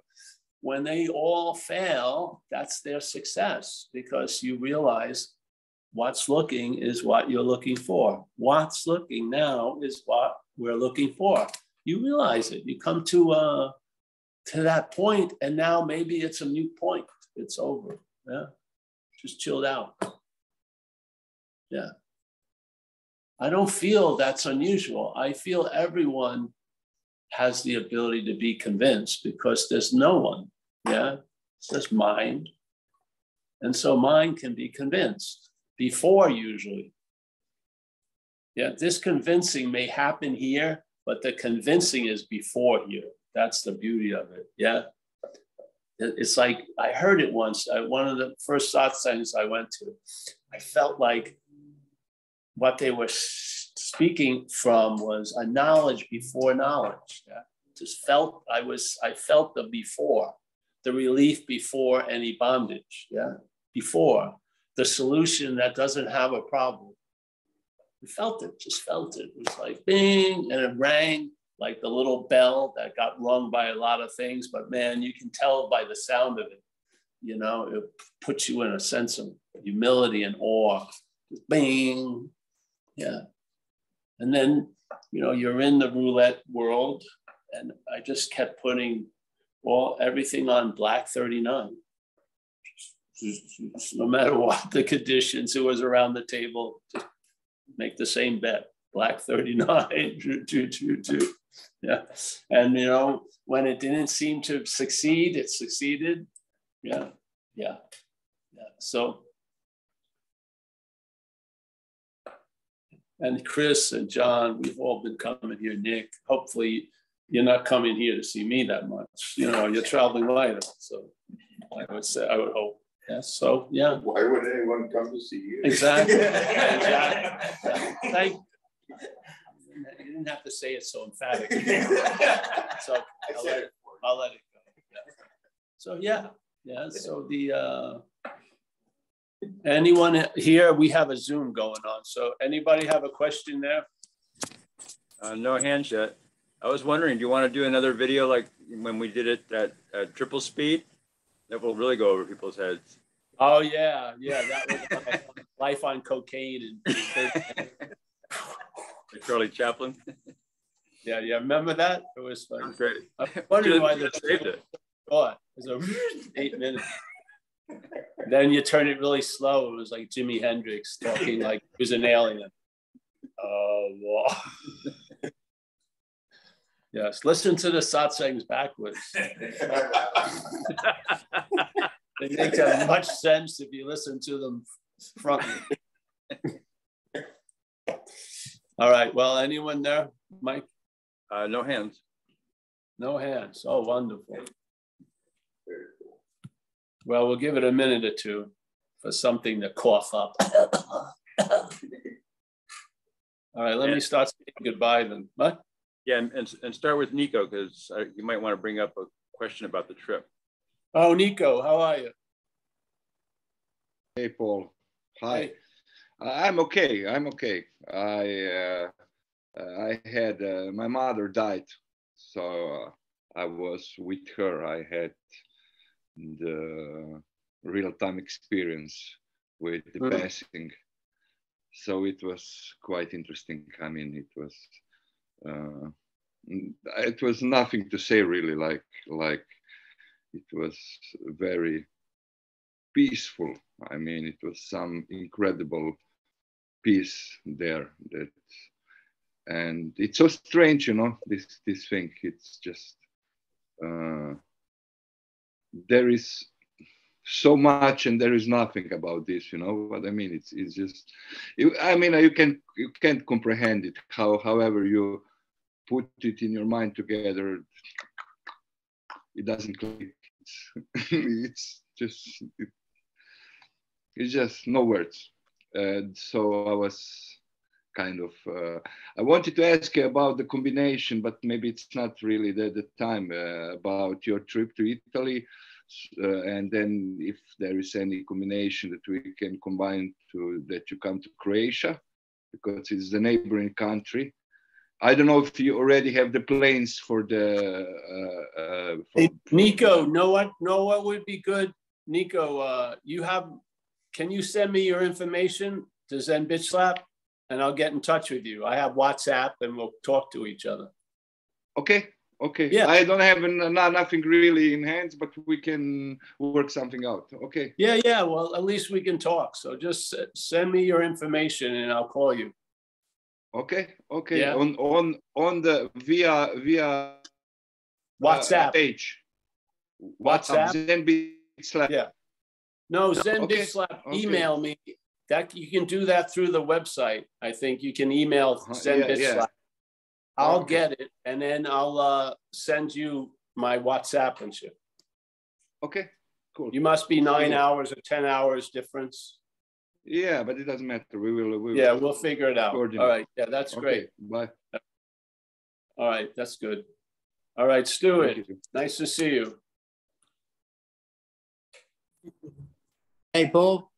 when they all fail, that's their success, because you realize what's looking is what you're looking for. What's looking now is what we're looking for. You realize it. You come to that point, and now maybe it's a new point. It's over. Yeah, just chilled out. Yeah. I don't feel that's unusual. I feel everyone has the ability to be convinced, because there's no one. Yeah, it's just mind. And so mind can be convinced before, usually. Yeah, this convincing may happen here, but the convincing is before here. That's the beauty of it. Yeah. It's like, I heard it once, one of the first satsangs I went to, I felt like what they were speaking from was a knowledge before knowledge. Yeah. Just felt, I felt the before, the relief before any bondage. Yeah. Before the solution that doesn't have a problem. We felt it, just felt it. It was like bing, and it rang like the little bell that got rung by a lot of things. But man, you can tell by the sound of it, you know, it puts you in a sense of humility and awe. Just bing. Yeah. And then, you know, you're in the roulette world, and I just kept putting everything on black 39. No matter what the conditions, who was around the table, just make the same bet. Black 39, two. Yeah. And, you know, when it didn't seem to succeed, it succeeded. Yeah. Yeah. Yeah. So, and Chris and John, we've all been coming here. Nick, hopefully you're not coming here to see me that much. You know, you're traveling lighter. So I would hope. Yeah. So, yeah. Why would anyone come to see you? Exactly. Exactly. You didn't have to say it so emphatically. So I'll let it go. Yeah. So, yeah. Yeah. So anyone here, we have a Zoom going on. So anybody have a question there? No hands yet. I was wondering, do you want to do another video like when we did it at triple speed? That will really go over people's heads. Oh, yeah. Yeah, that was life on cocaine. And Charlie Chaplin. Yeah, remember that? It was fun. Great. I wondered why they saved it. Oh, it was 8 minutes. Then you turn it really slow. It was like Jimi Hendrix talking like he was an alien. Wow. Yes, listen to the satsangs backwards. They make much sense if you listen to them frontly. All right. Well, anyone there, Mike? No hands. No hands. Oh, wonderful. Well, we'll give it a minute or two for something to cough up. All right. Let me start saying goodbye then. What? Yeah, and start with Nico, because you might want to bring up a question about the trip. Oh, Nico, how are you? Hey, Paul. Hi. Hey. I'm okay. I'm okay. I had my mother died, so I was with her. I had the real-time experience with the passing, so it was quite interesting. I mean, it was nothing to say really. Like it was very peaceful. I mean, it was some incredible peace there. And it's so strange, you know, this thing. It's just there is so much and there is nothing about this, you know what I mean? It's just, I mean, you can't comprehend it. However you put it in your mind together, it doesn't click. It's just it's just no words. So I was kind of, I wanted to ask you about the combination, but maybe it's not really the time, about your trip to Italy. And then if there is any combination that we can combine to that you come to Croatia, because it's the neighboring country. I don't know if you already have the planes for the. Hey, Nico, know what would be good? Nico, can you send me your information to Zen Bitch Slap? And I'll get in touch with you. I have WhatsApp and we'll talk to each other. Okay. Okay. Yeah. I don't have nothing really in hands, but we can work something out. Okay. Yeah. Well, at least we can talk. So just send me your information and I'll call you. Okay. Okay. Yeah. On the via WhatsApp page. WhatsApp. Zen Bitch Slap. Yeah. No, Zen Okay. Bitch Slap. Okay. Email me. That you can do that through the website. I think you can email Zen Bitch Slap. I'll get it and then I'll send you my WhatsApp and shit. Okay. Cool. You must be 9 hours or 10 hours difference. Yeah, but it doesn't matter. We'll figure it out. All right. Yeah, that's great. Bye. All right, that's good. All right, Stuart. Nice to see you. Hey, Paul.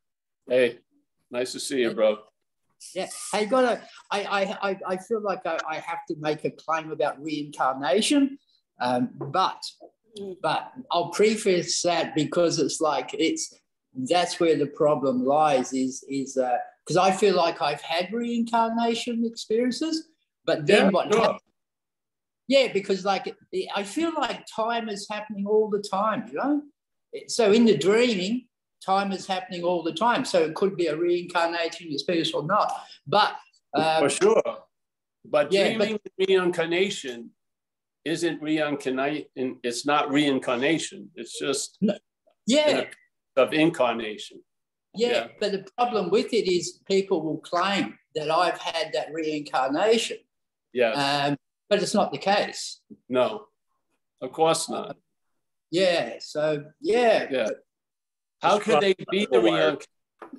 Hey, nice to see you, bro. Yeah. Hey, I feel like I have to make a claim about reincarnation, but I'll preface that because it's like that's where the problem lies. Is because I feel like I've had reincarnation experiences, but then yeah, because like I feel like time is happening all the time, you know. So in the dreaming, time is happening all the time. So it could be a reincarnating experience or not. But for sure. But dreaming reincarnation isn't reincarnation. It's not reincarnation. It's just of incarnation. Yeah, but the problem with it is people will claim that I've had that reincarnation. Yeah. But it's not the case. No, of course not. Yeah. So yeah. How could they be the reincarnation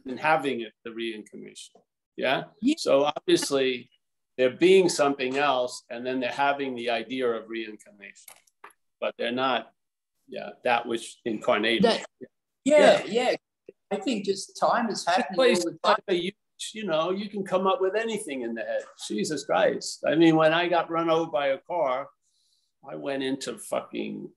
and having it the reincarnation? Yeah. So obviously they're being something else, and then they're having the idea of reincarnation, but they're not. Yeah, that which incarnated. Yeah. I think just time is happening all the time. You know, you can come up with anything in the head. Jesus Christ. I mean, when I got run over by a car, I went into fucking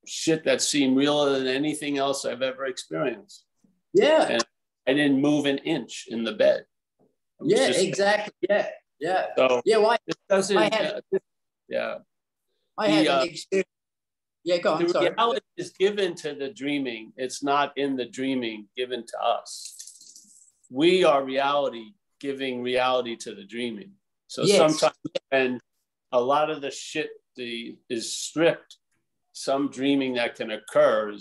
shit that seemed realer than anything else I've ever experienced. Yeah. And I didn't move an inch in the bed. Yeah, exactly. Yeah. So yeah, well, it doesn't. I had an experience. Yeah, go on. The Sorry. reality is given to the dreaming. It's not in the dreaming given to us. We are reality giving reality to the dreaming. So sometimes when a lot of the shit is stripped, some dreaming that can occur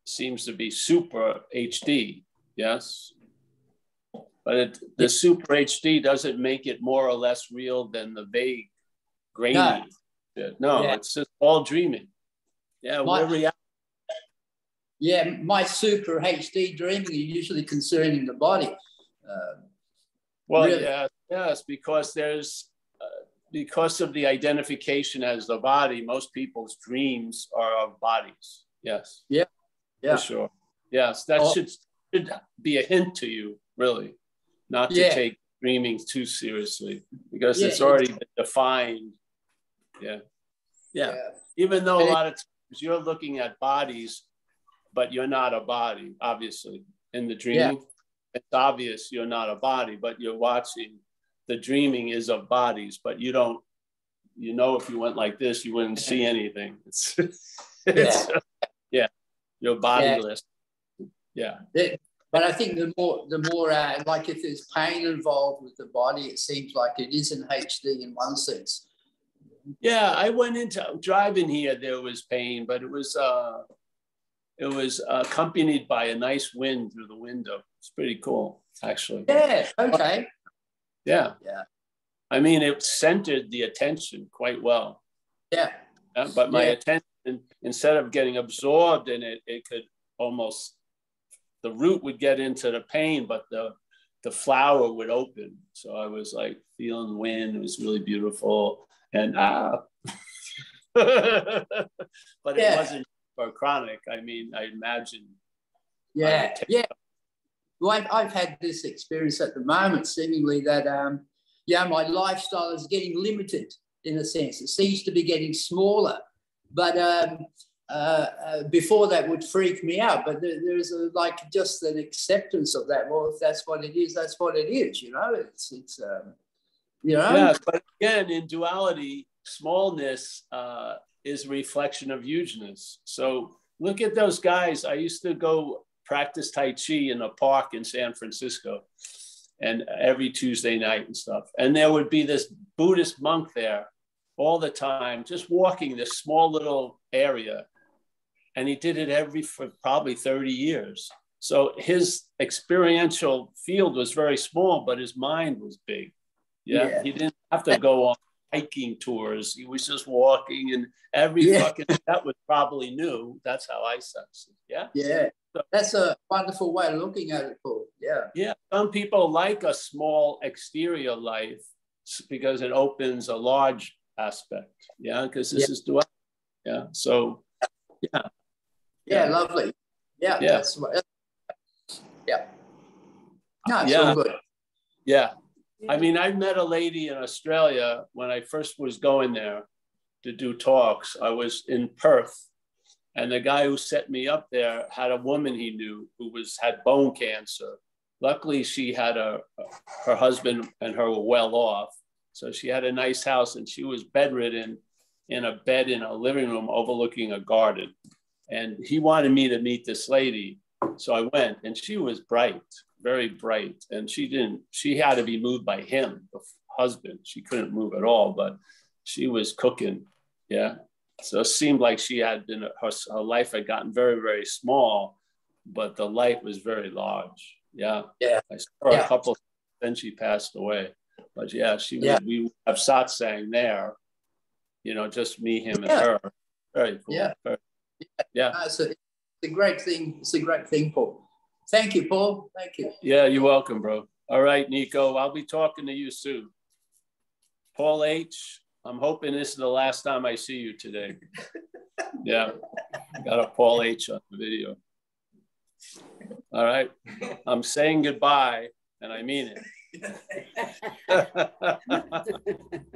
seems to be super HD. Yes. But the super HD doesn't make it more or less real than the vague, grainy. No, it's just all dreaming. Yeah, we're reality. Yeah, my super HD dreaming is usually concerning the body. Well, really? Yes, because because of the identification as the body, most people's dreams are of bodies. Yes. Yeah. For sure. Yes, that should be a hint to you, really, not to take dreaming too seriously, because it's already been defined. Yeah. Even though a lot of times you're looking at bodies, but you're not a body, obviously. In the dreaming, it's obvious you're not a body, but you're watching. The dreaming is of bodies, but you don't, if you went like this, you wouldn't see anything. You're bodiless. Yeah. But I think the more like if there's pain involved with the body, it seems like it is in HD in one sense. Yeah, I went into driving here. There was pain, but it was accompanied by a nice wind through the window. It's pretty cool, actually. Yeah. Okay. Yeah. I mean, it centered the attention quite well. Yeah. But my attention, instead of getting absorbed in it, it could almost, the root would get into the pain, but the flower would open. So I was like feeling the wind. It was really beautiful. And but it wasn't for chronic. I mean, I imagine. Well, I've had this experience at the moment, seemingly that my lifestyle is getting limited in a sense. It seems to be getting smaller, but before that would freak me out. But there's just an acceptance of that. Well, if that's what it is, that's what it is. It's Yeah, but again, in duality, smallness is a reflection of hugeness. So look at those guys. I used to go practice Tai Chi in a park in San Francisco, and every Tuesday night and stuff. And there would be this Buddhist monk there all the time, just walking this small little area. And he did it for probably 30 years. So his experiential field was very small, but his mind was big. Yeah. He didn't have to go on hiking tours. He was just walking, and every fucking step was probably new. That's how I sense it. Yeah. Yeah. So, that's a wonderful way of looking at it, Paul. Yeah. Yeah. Some people like a small exterior life because it opens a large aspect. Yeah. Because this is duality. Yeah. So, lovely. Yeah. No, it's all good. Yeah. I mean, I met a lady in Australia when I first was going there to do talks. I was in Perth, and the guy who set me up there had a woman he knew who had bone cancer. Luckily, she had her husband and her were well off. So she had a nice house, and she was bedridden in a bed in a living room overlooking a garden. And he wanted me to meet this lady. So I went, and she was bright, very bright. And she had to be moved by him, the husband. She couldn't move at all, but she was cooking. Yeah. So it seemed like she had been, her life had gotten very, very small, but the light was very large. Yeah. Yeah. I saw her a couple, then she passed away. But we would have satsang there, just me, him, and her. Very cool. Yeah. Yeah. It's a great thing. It's a great thing, Paul. Thank you, Paul. Thank you. Yeah, you're welcome, bro. All right, Nico, I'll be talking to you soon. Paul H., I'm hoping this is the last time I see you today. Yeah, got a Paul H. on the video. All right, I'm saying goodbye, and I mean it.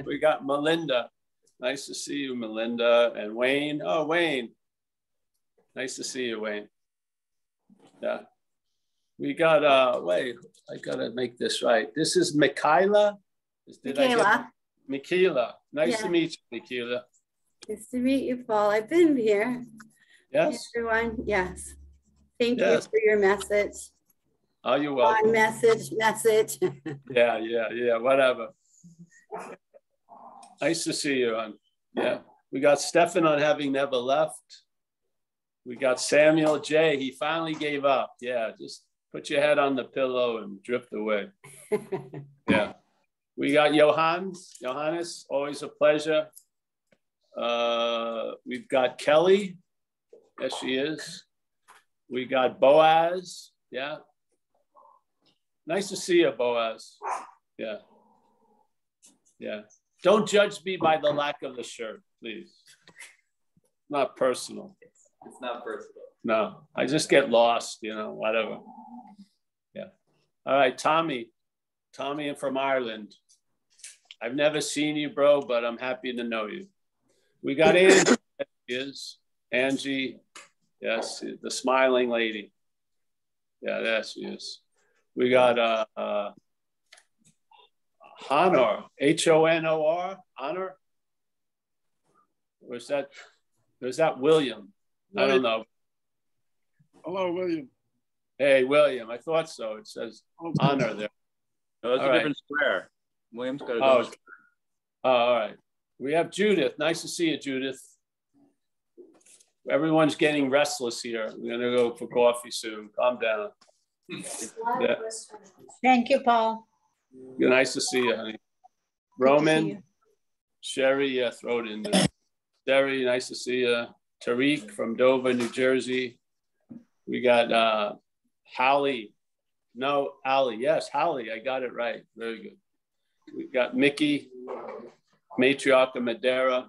We got Melinda. Nice to see you, Melinda. And Wayne. Oh, Wayne. Nice to see you, Wayne. Yeah. We got, wait, I got to make this right. This is Michaela. Michaela. Michaela. Nice to meet you, Michaela. Nice to meet you, Paul. I've been here. Yes. Hey, everyone. Yes. Thank Yes. you for your message. Oh, you're welcome. Message. Yeah, whatever. Nice to see you. Yeah, we got Stefan on having never left. We got Samuel J. He finally gave up. Yeah, just put your head on the pillow and drift away. Yeah. We got Johannes, always a pleasure. We've got Kelly. Yes, she is. We got Boaz. Yeah. Nice to see you, Boaz. Yeah. Yeah. Don't judge me by the lack of the shirt, please. Not personal. It's not personal. No, I just get lost, whatever. Yeah. All right, Tommy from Ireland. I've never seen you, bro, but I'm happy to know you. We got Angie. Angie, yes, the smiling lady. Yeah, there she is. We got Honor, Honor, Honor. Was that William? I don't know. Hello, William. Hey, William. I thought so. It says Honor there. No, it's a different square. William's got a different square. Oh, all right. We have Judith. Nice to see you, Judith. Everyone's getting restless here. We're gonna go for coffee soon. Calm down. Yeah. Thank you, Paul. Nice to see you, honey. Roman, Sherry, throw it in there. Sherry, nice to see you. Tariq from Dover, New Jersey. We got Hallie. No, Allie. Yes, Hallie. I got it right. Very good. We got Mickey, Matriarch of Madeira.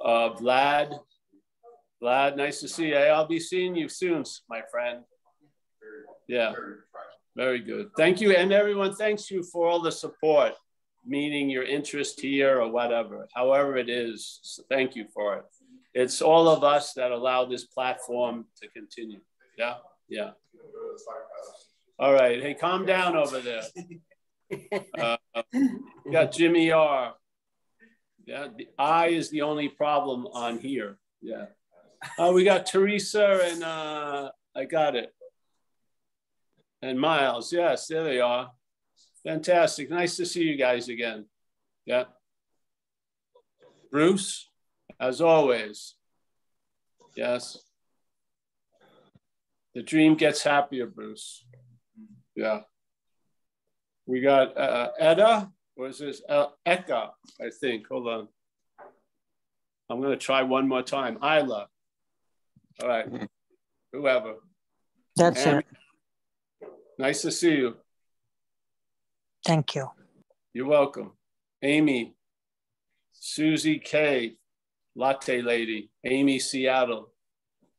Vlad, nice to see you. I'll be seeing you soon, my friend. Yeah, very good. Thank you. And everyone, thanks you for all the support, meaning your interest here or whatever, however it is. So thank you for it. It's all of us that allow this platform to continue. Yeah, yeah. All right. Hey, calm down over there. We got Jimmy R. Yeah, the I is the only problem on here. Yeah. We got Teresa and I got it. And Miles. Yes, there they are. Fantastic. Nice to see you guys again. Yeah. Bruce, as always. Yes. The dream gets happier, Bruce. Yeah. We got Edda. What is this? Eka, I think. Hold on. I'm going to try one more time. Isla. All right. Whoever. That's it. Nice to see you. Thank you. You're welcome. Amy. Susie K. Latte Lady. Amy Seattle.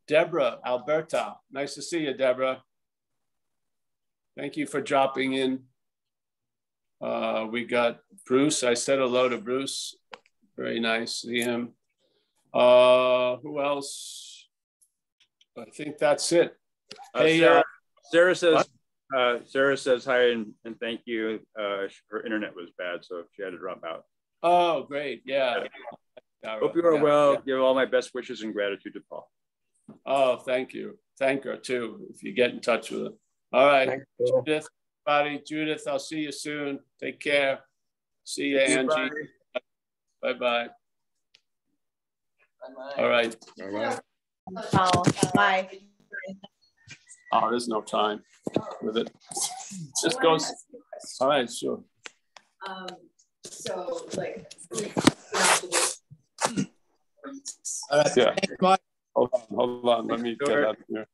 Deborah Alberta. Nice to see you, Deborah. Thank you for dropping in. We got Bruce. I said hello to Bruce. Very nice to see him. Who else? I think that's it. Hey, Sarah says hi and thank you. Her internet was bad, so she had to drop out. Oh, great. Yeah. Hope you are well. Yeah. Give all my best wishes and gratitude to Paul. Oh, thank you. Thank her too, if you get in touch with her. All right. Judith, everybody. Judith, I'll see you soon. Take care. See you, Angie. Bye-bye. All right. Bye. Bye. Oh, there's no time with it. Just goes. All right, sure. So, like, all right. Yeah. Hold on. Let me get out of here.